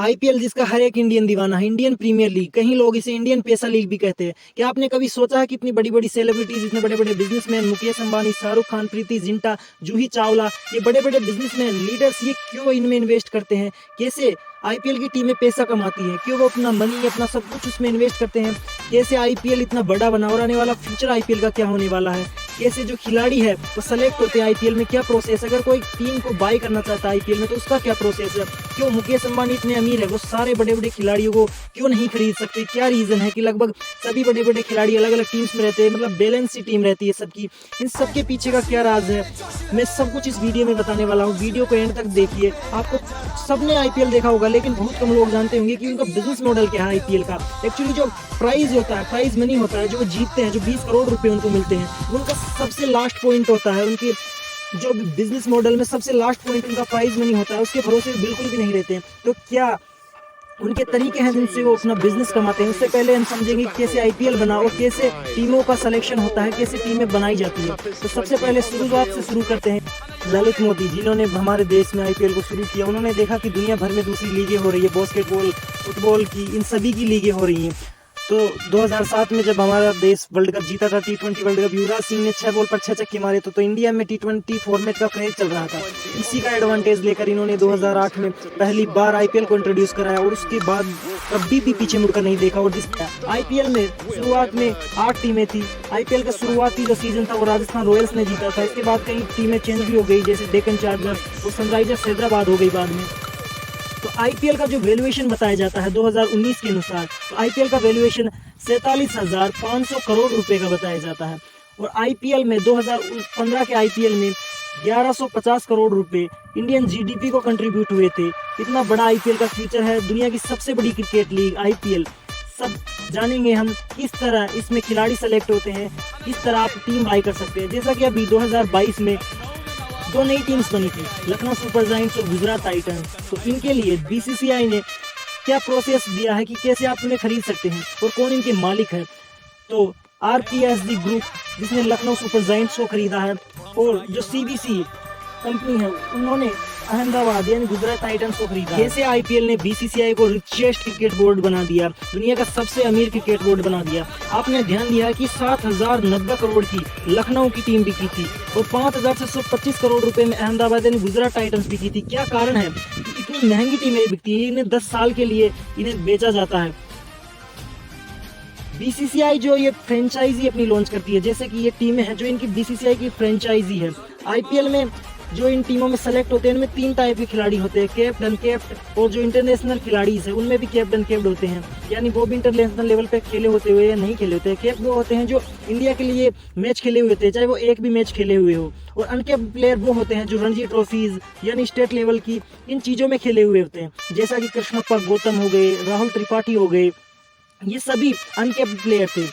IPL जिसका हर एक Indian दीवाना है, इंडियन प्रीमियर लीग, कहीं लोग इसे इंडियन पैसा लीग भी कहते हैं। क्या आपने कभी सोचा है कि इतनी बड़ी बड़ी सेलिब्रिटीज, इतने बड़े बड़े बिजनेसमैन, मुकेश अंबानी, शाहरुख खान, प्रीति जिंटा, जूही चावला, ये बड़े बड़े बिजनेसमैन लीडर्स ये क्यों इनमें इन्वेस्ट करते हैं? कैसे आईपीएल की टीमें पैसा कमाती हैं? क्यों वो अपना मनी, अपना सब कुछ उसमें इन्वेस्ट करते हैं? कैसे आईपीएल इतना बड़ा बना और आने वाला फ्यूचर आईपीएल का क्या होने वाला है? कैसे जो खिलाड़ी है वो सेलेक्ट होते हैं आईपीएल में, क्या प्रोसेस? अगर कोई टीम को बाय करना चाहता है आईपीएल में तो उसका क्या प्रोसेस है? क्यों मुकेश अंबानी इतने अमीर है, वो सारे बड़े बड़े खिलाड़ियों को क्यों नहीं खरीद सकते? क्या रीजन है कि लगभग सभी बड़े बड़े खिलाड़ी अलग अलग टीम्स में रहते हैं, मतलब बैलेंस सी टीम रहती है सबकी? इन सब के पीछे का क्या राज है, मैं सब कुछ इस वीडियो में बताने वाला हूँ। वीडियो को एंड तक देखिए। आपको सबने आईपीएल देखा होगा, लेकिन बहुत कम लोग जानते होंगे कि उनका बिजनेस मॉडल क्या है आईपीएल का। एक्चुअली जो प्राइज होता है, प्राइज मनी होता है, जो वो जीतते हैं, जो 20 करोड़ रुपए उनको मिलते हैं, उनका सबसे लास्ट पॉइंट होता है। उनकी जो बिजनेस मॉडल में सबसे लास्ट पॉइंट उनका प्राइज मनी होता है, उसके भरोसे बिल्कुल भी नहीं रहते हैं। तो क्या उनके तरीके हैं जिनसे वो अपना बिजनेस कमाते हैं? उससे पहले हम समझेंगे कैसे आईपीएल बना और कैसे टीमों का सिलेक्शन होता है, कैसे टीमें बनाई जाती है। तो सबसे पहले शुरुआत से शुरू करते हैं। ललित मोदी जिन्होंने हमारे देश में आईपीएल को शुरू किया, उन्होंने देखा कि दुनिया भर में दूसरी लीगें हो रही है, बास्केटबॉल, फुटबॉल की, इन सभी की लीगें हो रही हैं। तो 2007 में जब हमारा देश वर्ल्ड कप जीता था, T20 world cup, Yuvraj Singh ने 6 बॉल पर 6 छक्के मारे, तो इंडिया में T20 फॉर्मेट का क्रेज चल रहा था। इसी का एडवांटेज लेकर इन्होंने 2008 में पहली बार आईपीएल को इंट्रोड्यूस कराया और उसके बाद कभी भी पीछे मुड़कर नहीं देखा। और जिस आईपीएल में शुरुआत में 8 टीमें थी। आईपीएल का शुरुआती जो सीजन था वो राजस्थान रॉयल्स ने जीता था। इसके बाद कई टीमें चेंज भी हो गई, जैसे डेक्कन चार्जर्स और सनराइजर्स हैदराबाद हो गई बाद में। तो आईपीएल का जो वैल्यूएशन बताया जाता है 2019 के अनुसार, तो आईपीएल का वैल्यूएशन 47,500 करोड़ रुपए का बताया जाता है। और आईपीएल में 2015 के आईपीएल में 1150 करोड़ रुपए इंडियन जीडीपी को कंट्रीब्यूट हुए थे। इतना बड़ा आईपीएल का फ्यूचर है, दुनिया की सबसे बड़ी क्रिकेट लीग आईपीएल। सब जानेंगे हम किस तरह इसमें खिलाड़ी सेलेक्ट होते हैं, किस तरह आप टीम बाय कर सकते हैं। जैसा कि अभी 2022 में 2 नई टीम्स बनी थी, लखनऊ सुपर जायंट्स और गुजरात टाइटंस। तो इनके लिए बीसीसीआई ने क्या प्रोसेस दिया है कि कैसे आप उन्हें खरीद सकते हैं और कौन इनके मालिक है। तो आरपीएसजी ग्रुप जिसने लखनऊ सुपर जायंट्स को खरीदा है, और जो सीबीसी कंपनी है उन्होंने अहमदाबाद यानी गुजरात टाइटंस को खरीदा। कैसे आईपीएल ने बीसीसीआई को रिचेस्ट क्रिकेट बोर्ड बना दिया, दुनिया का सबसे अमीर क्रिकेट बोर्ड बना दिया। आपने ध्यान दिया कि 7,090 करोड़ की लखनऊ की टीम बिकी थी और 5,625 करोड़ रुपए में अहमदाबाद यानी गुजरात टाइटंस बिकी थी। क्या कारण है इतनी महंगी टीमें बिकती है? इन्हें 10 साल के लिए इन्हें बेचा जाता है। बीसीसीआई जो ये फ्रेंचाइजी अपनी लॉन्च करती है, जैसे कि ये टीमें हैं जो इनकी बीसीसीआई की फ्रेंचाइजी है। आईपीएल में जो इन टीमों में सेलेक्ट होते हैं उनमें 3 टाइप के खिलाड़ी होते हैं, कैप्ड, अनकैप्ड, और जो इंटरनेशनल खिलाड़ी है उनमें भी कैप्ड, अनकैप्ड होते हैं, यानी वो भी इंटरनेशनल लेवल पे खेले होते हुए या नहीं खेले होते हैं। कैप्ड वो होते हैं जो इंडिया के लिए मैच खेले हुए होते हैं, चाहे वो एक भी मैच खेले हुए हो। और अनकैप्ड प्लेयर वो होते हैं जो रणजी ट्रॉफीज यानी स्टेट लेवल की इन चीज़ों में खेले हुए होते हैं, जैसा कि कृष्णप्पा गौतम हो गए, राहुल त्रिपाठी हो गए, ये सभी अनकैप्ड प्लेयर थे।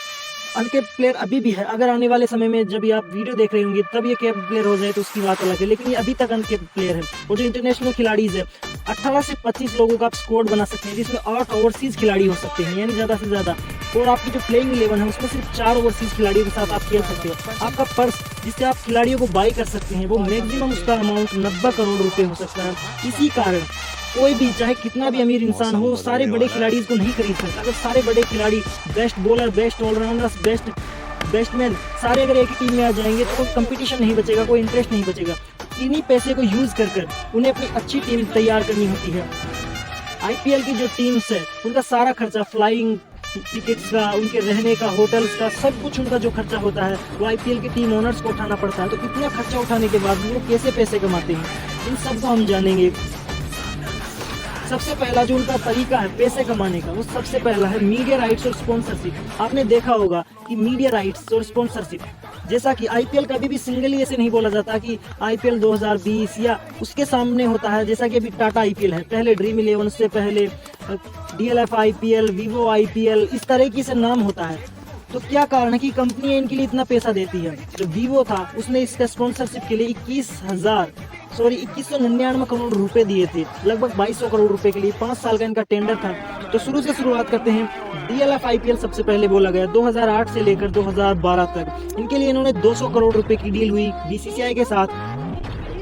अनकैप्ड प्लेयर अभी भी है, अगर आने वाले समय में जब आप वीडियो देख रहे होंगे तब ये कैप्ड प्लेयर हो जाए तो उसकी बात अलग है, लेकिन ये अभी तक अनकैप्ड प्लेयर है। और जो इंटरनेशनल खिलाड़ीज है, 18 से 25 लोगों का आप स्क्वाड बना सकते हैं, जिसमें 8 ओवरसीज खिलाड़ी हो सकते हैं, यानी ज़्यादा से ज़्यादा। और आपकी जो प्लेइंग 11 है उसमें सिर्फ 4 ओवरसीज खिलाड़ियों के साथ आप खेल सकते हो। आपका पर्स जिससे आप खिलाड़ियों को बाई कर सकते हैं, वो मैक्सिमम उसका अमाउंट 90 करोड़ रुपये हो सकता है। इसी कारण कोई भी चाहे कितना भी अमीर इंसान हो, सारे बड़े खिलाड़ी को नहीं खरीद सकता। अगर सारे बड़े खिलाड़ी, best bowler, best allrounders, batsman सारे अगर एक ही टीम में आ जाएंगे तो कोई कंपटीशन नहीं बचेगा, कोई इंटरेस्ट नहीं बचेगा। इन्हीं पैसे को यूज कर उन्हें अपनी अच्छी टीम तैयार करनी होती है। आईपीएल की जो टीम्स है उनका सारा खर्चा, फ्लाइंग टिकट्स का, उनके रहने का, होटल्स का, सब कुछ उनका जो खर्चा होता है वो आईपीएल के टीम ओनर्स को उठाना पड़ता है। तो इतना खर्चा उठाने के बाद वो कैसे पैसे कमाते हैं, इन सब को हम जानेंगे। सबसे पहला जो उनका तरीका है पैसे कमाने का, वो सबसे पहला है मीडिया राइट्स और स्पॉन्सरशिप। आपने देखा होगा कि मीडिया राइट्स और स्पॉन्सरशिप, जैसा कि आईपीएल कभी भी सिंगली ऐसे नहीं बोला जाता कि आईपीएल 2020 या उसके सामने होता है, जैसा कि अभी टाटा आईपीएल है, पहले ड्रीम 11, उससे पहले डीएलएफ आईपीएल, वीवो आईपीएल, इस तरीके से नाम होता है। तो क्या कारण है कि कंपनी इनके लिए इतना पैसा देती है? जो वीवो था उसने इसका स्पॉन्सरशिप के लिए 2199 करोड़ रुपए दिए थे, लगभग 2200 करोड़ रुपए के लिए। 5 साल का इनका टेंडर था। तो शुरू से शुरुआत करते हैं। डीएलएफ आईपीएल सबसे पहले बोला गया 2008 से लेकर 2012 तक। इनके लिए इन्होंने 200 करोड़ रुपए की डील हुई बीसीसीआई के साथ।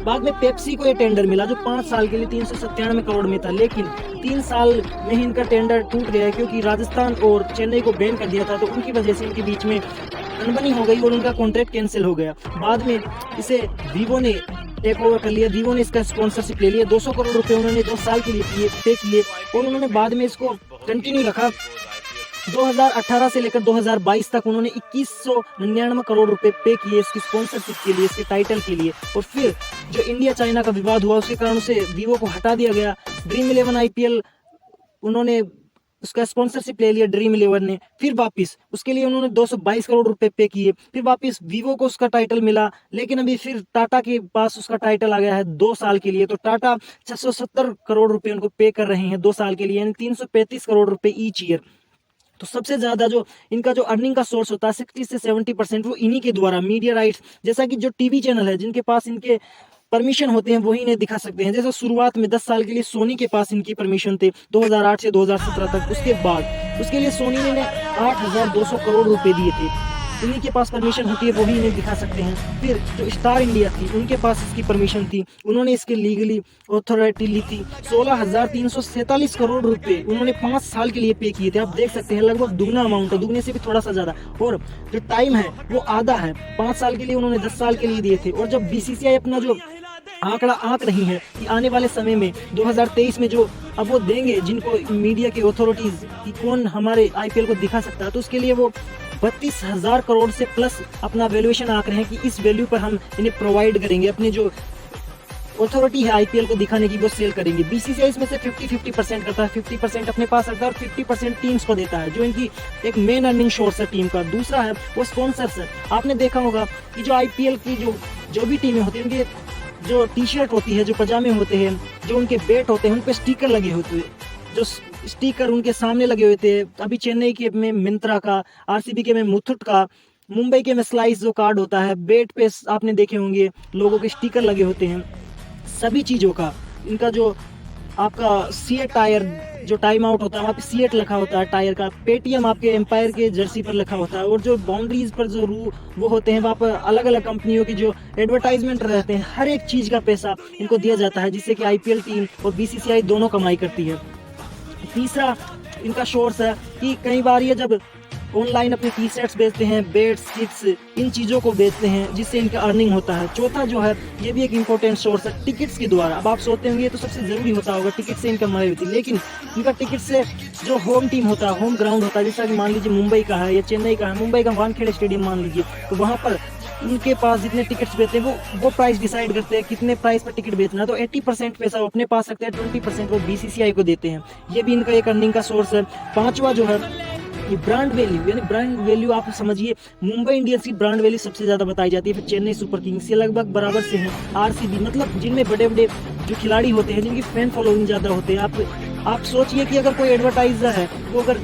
बाद में पेप्सी को ये टेंडर मिला जो 5 साल के लिए 397 करोड़ में था, लेकिन 3 साल में ही इनका टेंडर टूट गया क्योंकि राजस्थान और चेन्नई को बैन कर दिया था, तो उनकी वजह से इनके बीच में अनबनी हो गई और उनका कॉन्ट्रैक्ट कैंसिल हो गया। बाद में इसे वीवो ने टेक ओवर कर लिया, वीवो ने इसका स्पॉन्सरशिप ले लिया, 200 करोड़ रुपए उन्होंने 2 साल के लिए पे किए और उन्होंने बाद में इसको कंटिन्यू रखा। 2018 से लेकर 2022 तक उन्होंने 2199 करोड़ रुपए पे किए इसकी स्पॉन्सरशिप के लिए, इसके टाइटल के लिए। और फिर जो इंडिया चाइना का विवाद हुआ उसके कारण उसे वीवो को हटा दिया गया। ड्रीम 11 IPL उन्होंने उसका स्पॉन्सरशिप ले लिया ड्रीम 11 ने, फिर वापस उसके लिए उन्होंने 222 करोड़ रुपए पे किए, फिर वापस वीवो को उसका टाइटल मिला, लेकिन अभी फिर टाटा के पास उसका टाइटल आ गया है 2 साल के लिए, तो टाटा 670 करोड़ रुपए उनको पे कर रहे हैं 2 साल के लिए, यानी 335 करोड़ रुपए ईच ईयर। तो सबसे ज्यादा जो इनका जो अर्निंग का सोर्स होता है 60 से 70% वो इन्हीं के द्वारा मीडिया राइट्स, जैसा कि जो टीवी चैनल है जिनके पास इनके परमिशन होते हैं वही इन्हें दिखा सकते हैं। जैसे शुरुआत में 10 साल के लिए सोनी के पास इनकी परमिशन थे 2008 से 2017 तक, उसके बाद उसके लिए सोनी ने 8,200 करोड़ रुपए दिए थे, इन्हीं के पास परमिशन होती है वही इन्हें दिखा सकते हैं। फिर जो स्टार इंडिया थी उनके पास इसकी परमिशन थी, उन्होंने इसके लीगली अथॉरिटी ली थी। 16,347 करोड़ रुपए उन्होंने 5 साल के लिए पे किए थे। आप देख सकते हैं लगभग दुगना अमाउंट है, दुगने से भी थोड़ा सा ज्यादा, और जो टाइम है वो आधा है। 5 साल के लिए उन्होंने 10 साल के लिए दिए थे। और जब BCCI अपना जो आंकड़ा आंक रही है कि आने वाले समय में 2023 में जो अब वो देंगे जिनको मीडिया की अथॉरिटीज कि कौन हमारे IPL को दिखा सकता है, तो उसके लिए वो 32,000 करोड़ से प्लस अपना वैल्यूएशन आंक रहे हैं कि इस वैल्यू पर हम इन्हें प्रोवाइड करेंगे, अपनी जो अथॉरिटी है IPL को दिखाने की वो सेल करेंगे। BCCI इसमें से 50-50% करता है, 50% अपने पास रखता है और 50% टीम्स को देता है, जो इनकी एक मेन अर्निंग सोर्स है टीम का। दूसरा है वो स्पॉन्सर्स है। आपने देखा होगा कि जो IPL की जो भी टीमें होती हैं उनके जो टी-शर्ट होती है, जो पजामे होते हैं, जो उनके बैट होते हैं, उन पे स्टिकर लगे होते हैं, जो स्टिकर उनके सामने लगे हुए थे। अभी चेन्नई के में मिंत्रा का, RCB के में मुथुट का, मुंबई के में स्लाइस जो कार्ड होता है, बैट पे आपने देखे होंगे लोगों के स्टिकर लगे होते हैं। सभी चीज़ों का इनका जो आपका सीएट टायर जो टाइम आउट होता है वहाँ पे सीएट लिखा होता है टायर का, पेटीएम आपके एम्पायर के जर्सी पर लिखा होता है, और जो बाउंड्रीज पर जो वो होते हैं वहाँ पर अलग अलग कंपनियों की जो एडवर्टाइजमेंट रहते हैं, हर एक चीज़ का पैसा इनको दिया जाता है, जिससे कि IPL टीम और BCCI दोनों कमाई करती है। तीसरा इनका सोर्स है कि कई बार ये जब ऑनलाइन अपने टी-शर्ट्स बेचते हैं, बेड्स, किट्स, इन चीज़ों को बेचते हैं जिससे इनका अर्निंग होता है। चौथा जो है ये भी एक इम्पोर्टेंट सोर्स है टिकट्स के द्वारा। अब आप सोचते होंगे ये तो सबसे ज़रूरी होता होगा, टिकट से इनकम आई होती है, लेकिन इनका टिकट से जो होम टीम होता है, होम ग्राउंड होता है, जैसा कि मान लीजिए मुंबई का है या चेन्नई का है, मुंबई का वानखेड़े स्टेडियम मान लीजिए, तो वहाँ पर उनके पास जितने टिकट्स बेचते हैं वो प्राइस डिसाइड करते हैं कितने प्राइस पर टिकट बेचना है, तो 80% पैसा वो अपने पास रखते हैं, 20% वो BCCI को देते हैं। ये भी इनका एक अर्निंग का सोर्स है। पांचवा जो है ये ब्रांड वैल्यू, यानी ब्रांड वैल्यू आप समझिए मुंबई इंडियंस की ब्रांड वैल्यू सबसे ज़्यादा बताई जाती है, फिर चेन्नई सुपर किंग्स, ये लगभग बराबर से हैं। RCB, मतलब जिनमें बड़े बड़े जो खिलाड़ी होते हैं जिनकी फैन फॉलोइंग ज़्यादा होते हैं। आप सोचिए कि अगर कोई एडवर्टाइजर है वो अगर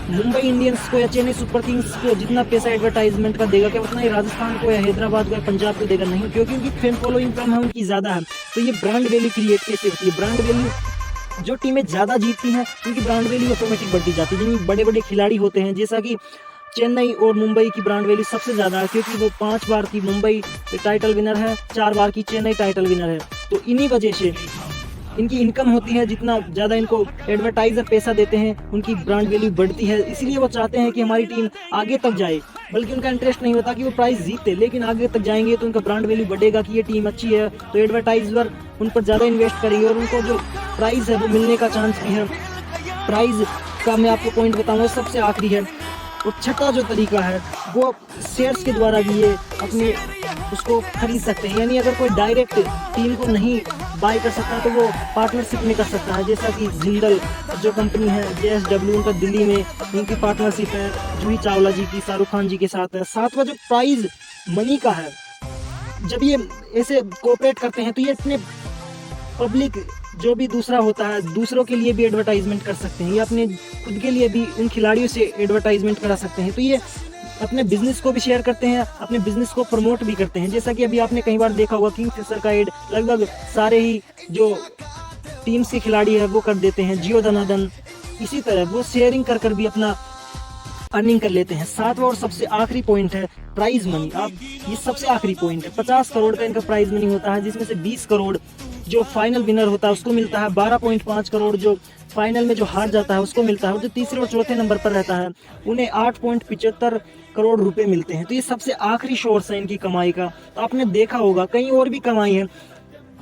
मुंबई इंडियंस को या चेन्नई सुपर किंग्स को जितना पैसा एडवर्टाइजमेंट का देगा, क्या उतना ही राजस्थान को या हैदराबाद को या पंजाब को देगा? नहीं, क्योंकि उनकी फैन फॉलोइंग कम है, उनकी ज़्यादा है। तो ये ब्रांड वैल्यू क्रिएट कैसे होती है? ब्रांड वैल्यू जो टीमें ज़्यादा जीतती हैं उनकी ब्रांड वैल्यू ऑटोमेटिक बढ़ती जाती है। जिनमें बड़े बड़े खिलाड़ी होते हैं, जैसा कि चेन्नई और मुंबई की ब्रांड वैल्यू सबसे ज़्यादा है, क्योंकि वो 5 बार की मुंबई टाइटल विनर है, 4 बार की चेन्नई टाइटल विनर है। तो इन्हीं वजह से इनकी इनकम होती है, जितना ज़्यादा इनको एडवर्टाइजर पैसा देते हैं उनकी ब्रांड वैल्यू बढ़ती है। इसलिए वो चाहते हैं कि हमारी टीम आगे तक जाए, बल्कि उनका इंटरेस्ट नहीं होता कि वो प्राइस जीते, लेकिन आगे तक जाएंगे तो उनका ब्रांड वैल्यू बढ़ेगा कि ये टीम अच्छी है, तो एडवर्टाइजर उन पर ज़्यादा इन्वेस्ट करेंगे और उनको जो प्राइज़ है वो मिलने का चांस भी है। प्राइज़ का मैं आपको पॉइंट बताऊँगा, सबसे आखिरी है। और छठा जो तरीका है वो शेयर्स के द्वारा भी ये अपने उसको खरीद सकते हैं, यानी अगर कोई डायरेक्ट टीम को नहीं बाय कर सकता तो वो पार्टनरशिप में कर सकता है, जैसा कि जिंदल जो कंपनी है, JSW, उनका दिल्ली में उनकी पार्टनरशिप है जूही चावला जी की, शाहरुख खान जी के साथ है। सातवां जो प्राइज मनी का है, जब ये ऐसे कोऑपरेट करते हैं तो ये अपने पब्लिक जो भी दूसरा होता है दूसरों के लिए भी एडवर्टाइजमेंट कर सकते हैं, या अपने खुद के लिए भी उन खिलाड़ियों से एडवर्टाइजमेंट करा सकते हैं। तो ये अपने बिजनेस को भी शेयर करते हैं, अपने बिजनेस को प्रमोट भी करते हैं। जैसा कि अभी आपने कई बार देखा होगा किंगफिशर का एड लगभग सारे ही जो टीम्स के खिलाड़ी है वो कर देते हैं, जियो धनाधन। इसी तरह वो शेयरिंग कर भी अपना अर्निंग कर लेते हैं। सातवां और सबसे आखिरी पॉइंट है प्राइज मनी। आप ये सबसे आखिरी पॉइंट है, 50 करोड़ का इनका प्राइज मनी होता है, जिसमें से 20 करोड़ जो फाइनल विनर होता है उसको मिलता है, 12.5 करोड़ जो फाइनल में जो हार जाता है उसको मिलता है, और जो तीसरे और चौथे नंबर पर रहता है उन्हें 8.75 करोड़ रुपए मिलते हैं। तो ये सबसे आखिरी सोर्स है इनकी कमाई का। तो आपने देखा होगा कहीं और भी कमाई है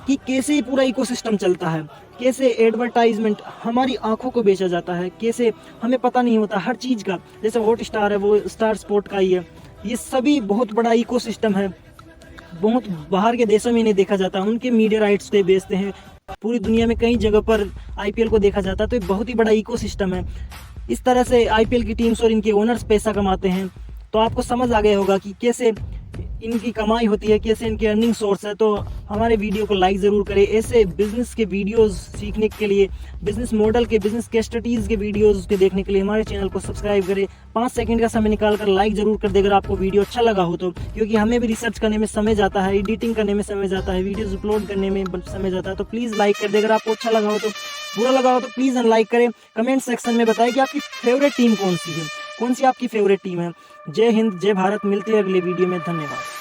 कि कैसे पूरा इकोसिस्टम चलता है, कैसे एडवर्टाइजमेंट हमारी आंखों को बेचा जाता है, कैसे हमें पता नहीं होता हर चीज़ का। जैसे हॉट स्टार है वो स्टार स्पोर्ट का ही है। ये सभी बहुत बड़ा इकोसिस्टम है, बहुत बाहर के देशों में इन्हें देखा जाता है, उनके मीडिया राइट्स पे बेचते हैं। पूरी दुनिया में कई जगह पर आईपीएल को देखा जाता है। तो ये बहुत ही बड़ा इकोसिस्टम है। इस तरह से आईपीएल की टीम्स और इनके ओनर्स पैसा कमाते हैं। तो आपको समझ आ गया होगा कि कैसे इनकी कमाई होती है, कैसे इनके अर्निंग सोर्स है। तो हमारे वीडियो को लाइक ज़रूर करें। ऐसे बिजनेस के वीडियोस सीखने के लिए, बिजनेस मॉडल के, बिजनेस केस स्टडीज़ के वीडियोस के देखने के लिए हमारे चैनल को सब्सक्राइब करें। 5 सेकंड का समय निकाल कर लाइक ज़रूर कर दे अगर आपको वीडियो अच्छा लगा हो तो, क्योंकि हमें भी रिसर्च करने में समय जाता है, एडिटिंग करने में समय जाता है, वीडियोज़ अपलोड करने में समय जाता है। तो प्लीज़ लाइक कर दे अगर आपको अच्छा लगा हो तो। बुरा लगा हो तो प्लीज़ अनलाइक करें। कमेंट सेक्शन में बताएं कि आपकी फेवरेट टीम कौन सी है, कौन सी आपकी फेवरेट टीम है। जय हिंद, जय भारत। मिलते हैं अगले वीडियो में। धन्यवाद।